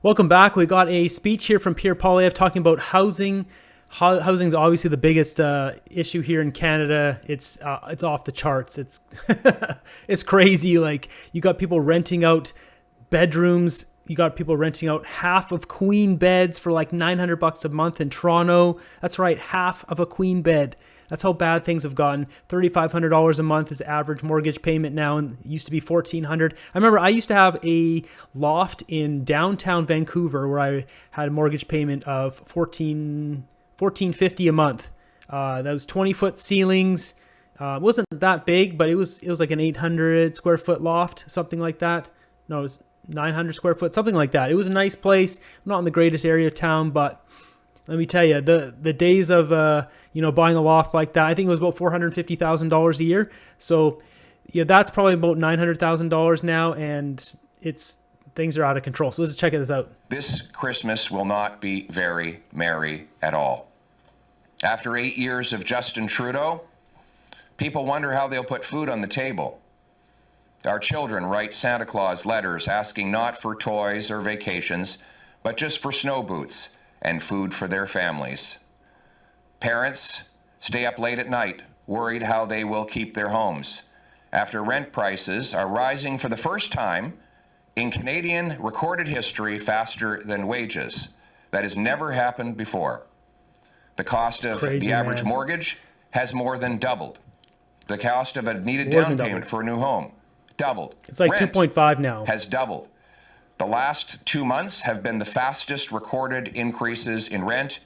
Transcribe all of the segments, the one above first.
Welcome back. We got a speech here from Pierre Poilievre talking about housing. Housing is obviously the biggest issue here in Canada. It's off the charts. It's it's crazy. Like, you got people renting out bedrooms. You got people renting out half of queen beds for like $900 a month in Toronto. That's right, half of a queen bed. That's how bad things have gotten. $3,500 a month is average mortgage payment now, and it used to be $1,400. I remember I used to have a loft in downtown Vancouver where I had a mortgage payment of $1,450 a month. That was 20-foot ceilings. It wasn't that big, but it was like an 800 square foot loft, something like that. No, it was 900 square foot, something like that. It was a nice place, not in the greatest area of town, but let me tell you, the days of buying a loft like that, I think it was about $450,000 a year. So yeah, that's probably about $900,000 now, and things are out of control. So let's check this out. This Christmas will not be very merry at all. After 8 years of Justin Trudeau, people wonder how they'll put food on the table. Our children write Santa Claus letters asking not for toys or vacations, but just for snow boots and food for their families. Parents stay up late at night, worried how they will keep their homes, after rent prices are rising for the first time in Canadian recorded history faster than wages. That has never happened before. The cost of the average mortgage has more than doubled. The cost of a needed down payment for a new home doubled. It's like 2.5 now. Has doubled. The last 2 months have been the fastest recorded increases in rent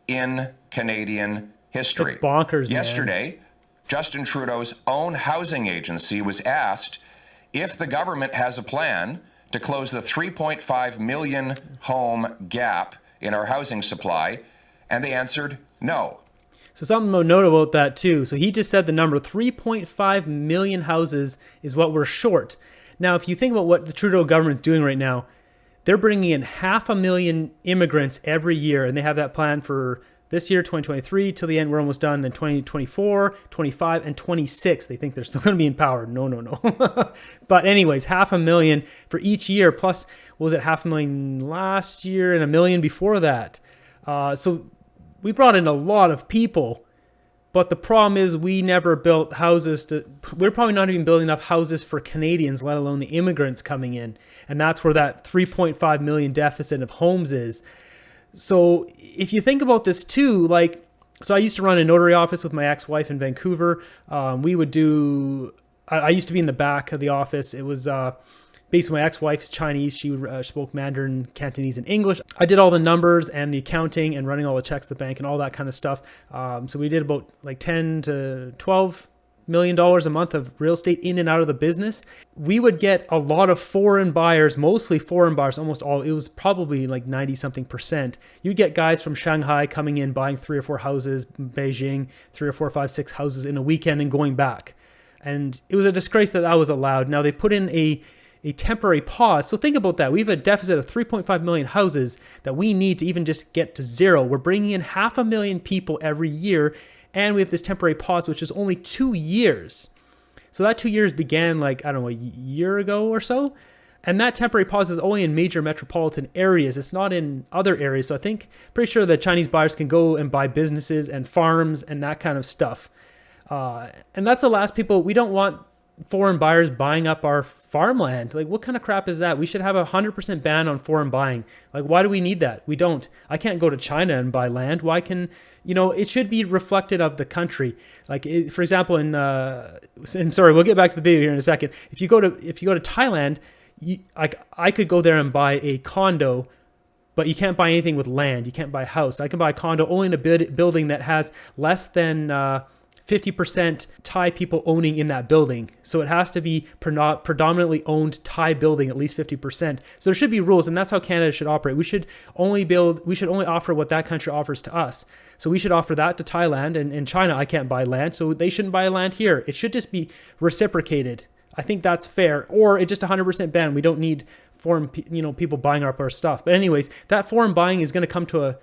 in Canadian history. That's bonkers, Yesterday, man. Justin Trudeau's own housing agency was asked if the government has a plan to close the 3.5 million home gap in our housing supply, and they answered no. So something to note about that too. So he just said the number 3.5 million houses is what we're short. Now, if you think about what the Trudeau government's doing right now, they're bringing in 500,000 immigrants every year, and they have that plan for this year, 2023, till the end. We're almost done. Then 2024, 25, and 26. They think they're still going to be in power. No. But anyways, 500,000 for each year. Plus, what was it, 500,000 last year and 1 million before that? So we brought in a lot of people, but the problem is we never built houses we're probably not even building enough houses for Canadians, let alone the immigrants coming in. And that's where that 3.5 million deficit of homes is. So if you think about this too, so I used to run a notary office with my ex-wife in Vancouver. I used to be in the back of the office. It was, basically, my ex-wife is Chinese. She spoke Mandarin, Cantonese, and English. I did all the numbers and the accounting and running all the checks to the bank and all that kind of stuff. So we did about like $10 to $12 million a month of real estate in and out of the business. We would get a lot of foreign buyers, mostly foreign buyers, almost all. It was probably like 90-something%. You'd get guys from Shanghai coming in, buying 3 or 4 houses, Beijing, 3 or 4, 5, 6 houses in a weekend and going back. And it was a disgrace that was allowed. Now they put in a temporary pause. So think about that. We have a deficit of 3.5 million houses that we need to even just get to zero. We're bringing in 500,000 people every year, and we have this temporary pause, which is only 2 years. So that 2 years began a year ago or so. And that temporary pause is only in major metropolitan areas. It's not in other areas. So pretty sure that Chinese buyers can go and buy businesses and farms and that kind of stuff. And that's the last people. We don't want foreign buyers buying up our farmland. Like, what kind of crap is that? We should have 100% ban on foreign buying. Like, why do we need that? We don't. I can't go to China and buy land. Why can, it should be reflected of the country. Like, for example, we'll get back to the video here in a second. If you go to Thailand, I could go there and buy a condo, but you can't buy anything with land. You can't buy a house. I can buy a condo only in a building that has less than 50% Thai people owning in that building. So it has to be predominantly owned Thai building, at least 50%. So there should be rules, and that's how Canada should operate. We should only offer what that country offers to us. So we should offer that to Thailand, and China, I can't buy land, so they shouldn't buy land here. It should just be reciprocated. I think that's fair. Or it just 100% ban. We don't need foreign people buying up our stuff. But anyways, that foreign buying is going to come to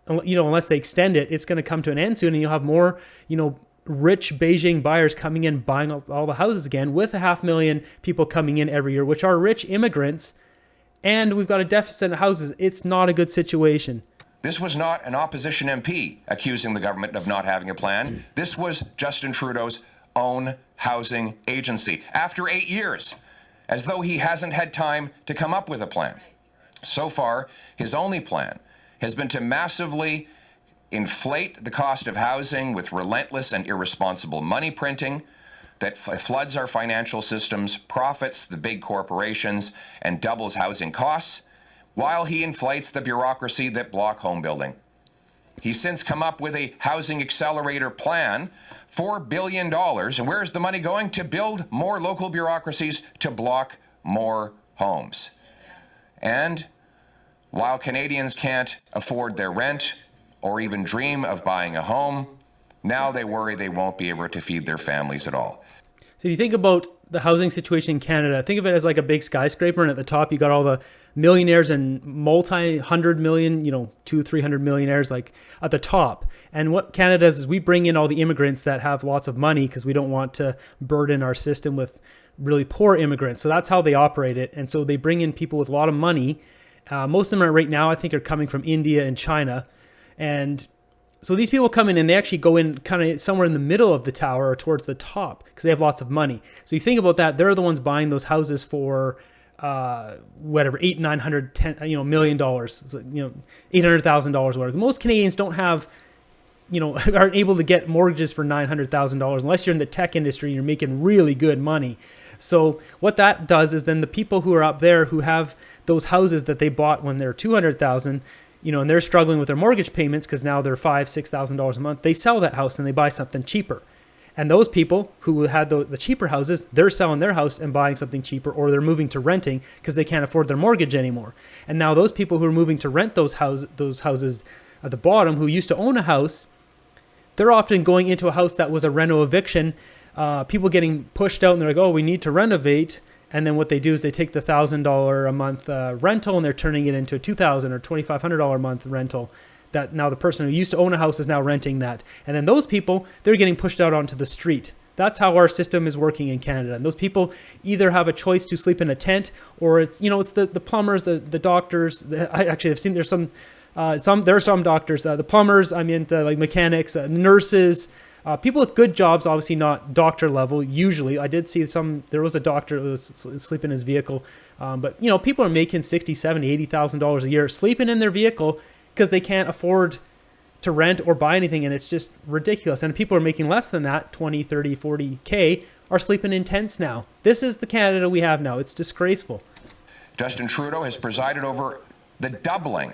unless they extend it, it's going to come to an end soon, and you'll have more, rich Beijing buyers coming in, buying all the houses again, with 500,000 people coming in every year, which are rich immigrants and we've got a deficit of houses. It's not a good situation. This was not an opposition MP accusing the government of not having a plan. This was Justin Trudeau's own housing agency after 8 years, as though he hasn't had time to come up with a plan. So far, his only plan has been to massively inflate the cost of housing with relentless and irresponsible money printing that floods our financial systems, profits the big corporations, and doubles housing costs, while he inflates the bureaucracy that block home building. He's since come up with a housing accelerator plan, $4 billion, and where's the money going? To build more local bureaucracies to block more homes. And while Canadians can't afford their rent or even dream of buying a home, now they worry they won't be able to feed their families at all. So if you think about the housing situation in Canada, think of it as like a big skyscraper, and at the top you got all the millionaires and multi-hundred million, 200-300 millionaires like at the top. And what Canada does is we bring in all the immigrants that have lots of money because we don't want to burden our system with really poor immigrants. So that's how they operate it. And so they bring in people with a lot of money. Most of them right now, I think, are coming from India and China. And so these people come in and they actually go in kind of somewhere in the middle of the tower or towards the top because they have lots of money. So you think about that, they're the ones buying those houses for whatever, $800-900 million, $800,000, whatever. Most Canadians don't have, aren't able to get mortgages for $900,000 unless you're in the tech industry and you're making really good money. So what that does is then the people who are up there who have those houses that they bought when they're $200,000, and they're struggling with their mortgage payments because now they're $5,000-6,000 a month, they sell that house and they buy something cheaper. And those people who had the cheaper houses, they're selling their house and buying something cheaper, or they're moving to renting because they can't afford their mortgage anymore. And now those people who are moving to rent those houses at the bottom who used to own a house, they're often going into a house that was a reno eviction. People getting pushed out and they're like, oh, we need to renovate. And then what they do is they take the $1,000 a month rental and they're turning it into a $2,000 or $2,500 a month rental. That now the person who used to own a house is now renting that. And then those people, they're getting pushed out onto the street. That's how our system is working in Canada. And those people either have a choice to sleep in a tent, or it's the plumbers, the doctors. I actually have seen there are some doctors, the plumbers, like mechanics, nurses, people with good jobs, obviously not doctor level. Usually, I did see there was a doctor who was sleeping in his vehicle. But people are making $60,000, $70,000, $80,000 a year sleeping in their vehicle because they can't afford to rent or buy anything, and it's just ridiculous. And people are making less than that, 20, 30, 40K, are sleeping in tents now. This is the Canada we have now. It's disgraceful. Justin Trudeau has presided over the doubling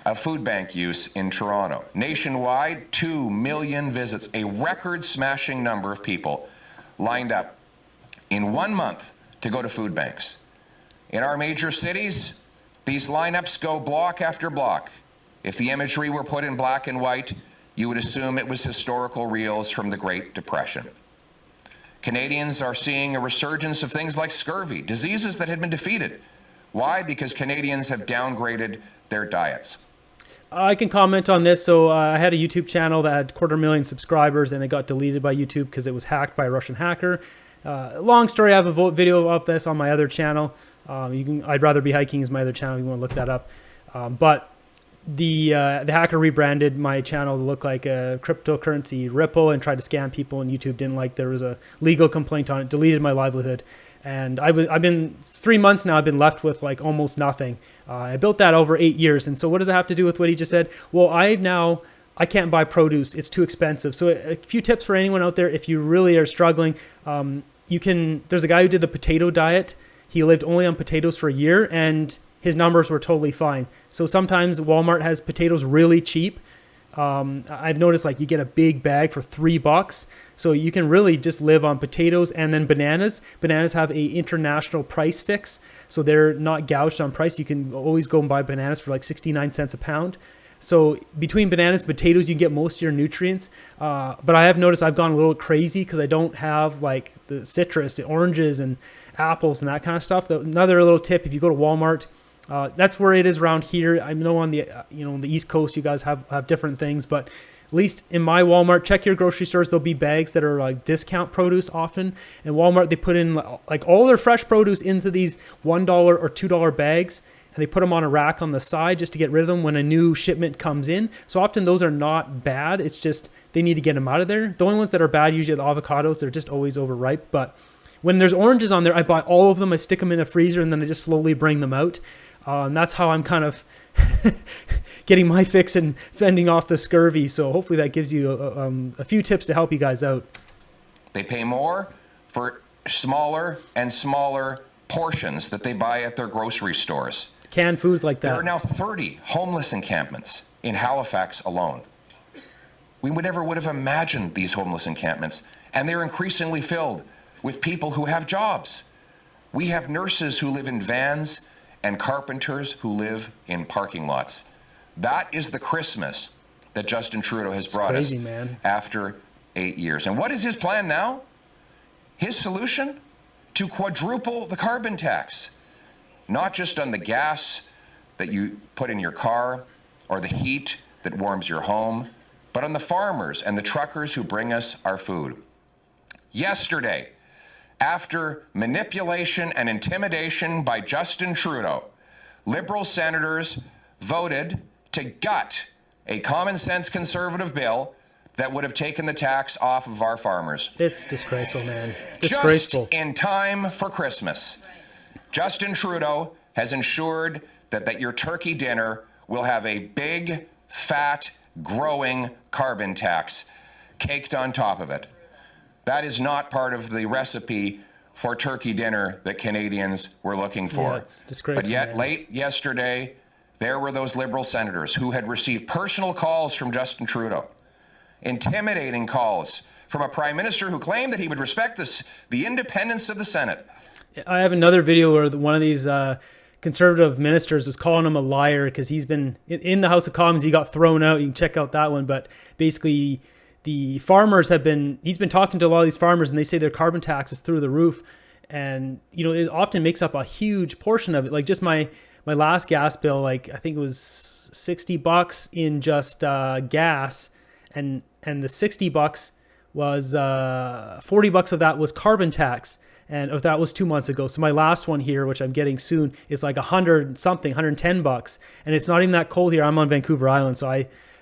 of food bank use in Toronto. Nationwide, 2 million visits, a record-smashing number of people lined up in 1 month to go to food banks. In our major cities, these lineups go block after block. If the imagery were put in black and white, you would assume it was historical reels from the Great Depression. Canadians are seeing a resurgence of things like scurvy, diseases that had been defeated. Why? Because Canadians have downgraded their diets. I can comment on this. So I had a YouTube channel that had 250,000 subscribers, and it got deleted by YouTube because it was hacked by a Russian hacker. Long story, I have a video of this on my other channel. I'd Rather Be Hiking is my other channel if you want to look that up. But the hacker rebranded my channel to look like a cryptocurrency Ripple and tried to scam people, and YouTube didn't like. There was a legal complaint on it, deleted my livelihood. And I've been 3 months now, I've been left with like almost nothing. I built that over 8 years. And so what does it have to do with what he just said? Well, I can't buy produce. It's too expensive. So a few tips for anyone out there. If you really are struggling, there's a guy who did the potato diet. He lived only on potatoes for a year and his numbers were totally fine. So sometimes Walmart has potatoes really cheap. I've noticed like you get a big bag for $3. So you can really just live on potatoes. And then bananas. Bananas have a international price fix. So they're not gouged on price. You can always go and buy bananas for like 69 cents a pound. So between bananas and potatoes, you get most of your nutrients. But I have noticed I've gone a little crazy because I don't have like the citrus, the oranges and apples and that kind of stuff. Another little tip, if you go to Walmart, that's where it is around here. I know on the on the East Coast, you guys have different things, but at least in my Walmart, check your grocery stores. There'll be bags that are like discount produce often. And Walmart, they put in like all their fresh produce into these $1 or $2 bags. and they put them on a rack on the side just to get rid of them when a new shipment comes in. So often those are not bad. It's just they need to get them out of there. The only ones that are bad usually are the avocados. They're just always overripe. But when there's oranges on there, I buy all of them. I stick them in a freezer, and then I just slowly bring them out. And that's how I'm kind of getting my fix and fending off the scurvy. So hopefully that gives you a few tips to help you guys out. They pay more for smaller and smaller portions that they buy at their grocery stores. Canned foods like that. There are now 30 homeless encampments in Halifax alone. We would have imagined these homeless encampments, and they're increasingly filled with people who have jobs. We have nurses who live in vans and carpenters who live in parking lots. That is the Christmas that Justin Trudeau has brought us after 8 years. And what is his plan now? His solution? To quadruple the carbon tax. Not just on the gas that you put in your car or the heat that warms your home, but on the farmers and the truckers who bring us our food. Yesterday, after manipulation and intimidation by Justin Trudeau, Liberal senators voted to gut a common sense Conservative bill that would have taken the tax off of our farmers. It's disgraceful, man. Disgraceful. Just in time for Christmas, Justin Trudeau has ensured that your turkey dinner will have a big, fat, growing carbon tax caked on top of it. That is not part of the recipe for turkey dinner that Canadians were looking for. Yeah, it's disgraceful. But yet, late yesterday, there were those Liberal senators who had received personal calls from Justin Trudeau, intimidating calls from a prime minister who claimed that he would respect the independence of the Senate. I have another video where one of these Conservative ministers was calling him a liar because he's been in the House of Commons. He got thrown out. You can check out that one. But basically, the farmers he's been talking to a lot of these farmers, and they say their carbon tax is through the roof. And, it often makes up a huge portion of it. Like just my last gas bill, like I think it was $60 in just gas, and the $60 was $40 of that was carbon tax. And if that was 2 months ago. So my last one here, which I'm getting soon, is like $110. And it's not even that cold here. I'm on Vancouver Island. So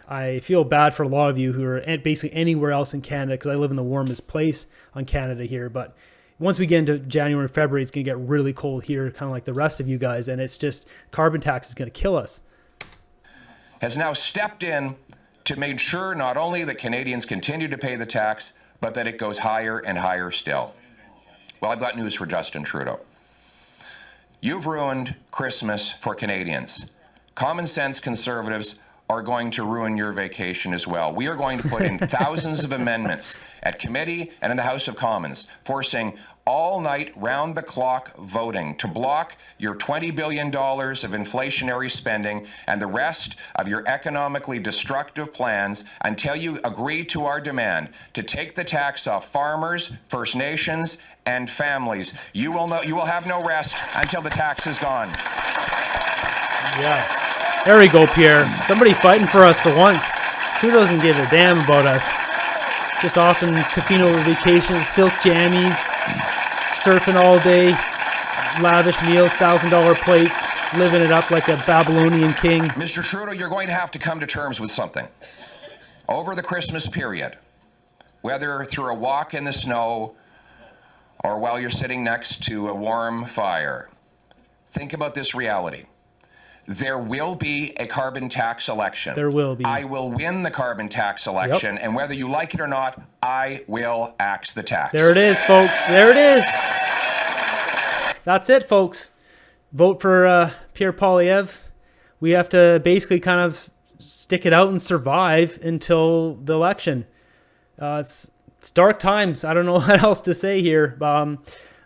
I feel bad for a lot of you who are basically anywhere else in Canada, because I live in the warmest place on Canada here. But once we get into January and February, it's going to get really cold here, kind of like the rest of you guys. And it's just carbon tax is going to kill us. Has now stepped in to make sure not only that Canadians continue to pay the tax, but that it goes higher and higher still. Well, I've got news for Justin Trudeau. You've ruined Christmas for Canadians. Common sense Conservatives are going to ruin your vacation as well. We are going to put in thousands of amendments at committee and in the House of Commons, forcing all-night, round-the-clock voting to block your $20 billion of inflationary spending and the rest of your economically destructive plans until you agree to our demand to take the tax off farmers, First Nations, and families. You will have no rest until the tax is gone. Yeah. There we go, Pierre. Somebody fighting for us for once. Trudeau doesn't give a damn about us. Just off on Tofino vacations, silk jammies, surfing all day, lavish meals, $1,000 plates, living it up like a Babylonian king. Mr. Trudeau, you're going to have to come to terms with something. Over the Christmas period, whether through a walk in the snow or while you're sitting next to a warm fire, think about this reality. There will be a carbon tax election. There will be. I will win the carbon tax election, and whether you like it or not, I will axe the tax. There it is, folks. There it is. That's it, folks. Vote for Pierre Poilievre. We have to basically kind of stick it out and survive until the election. It's dark times. I don't know what else to say here.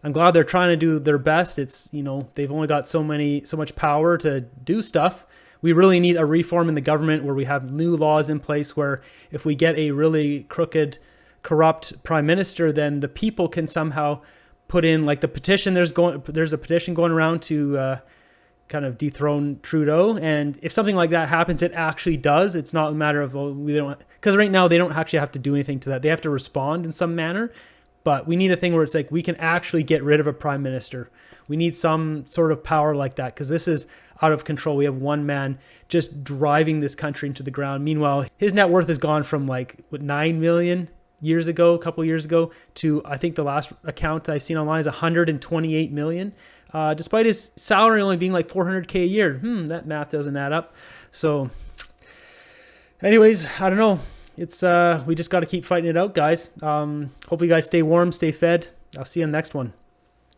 I'm glad they're trying to do their best. It's, they've only got so much power to do stuff. We really need a reform in the government where we have new laws in place where if we get a really crooked, corrupt prime minister, then the people can somehow put in like the petition. There's a petition going around to kind of dethrone Trudeau. And if something like that happens, it actually does. It's not a matter of, because right now they don't actually have to do anything to that. They have to respond in some manner. But we need a thing where it's like we can actually get rid of a prime minister. We need some sort of power like that, because this is out of control. We have one man just driving this country into the ground. Meanwhile, his net worth has gone from like 9 million a couple years ago, to I think the last account I've seen online is 128 million. Despite his salary only being like 400K a year. That math doesn't add up. So anyways, I don't know. It's we just got to keep fighting it out, guys. Hopefully you guys stay warm, stay fed. I'll see you in the next one.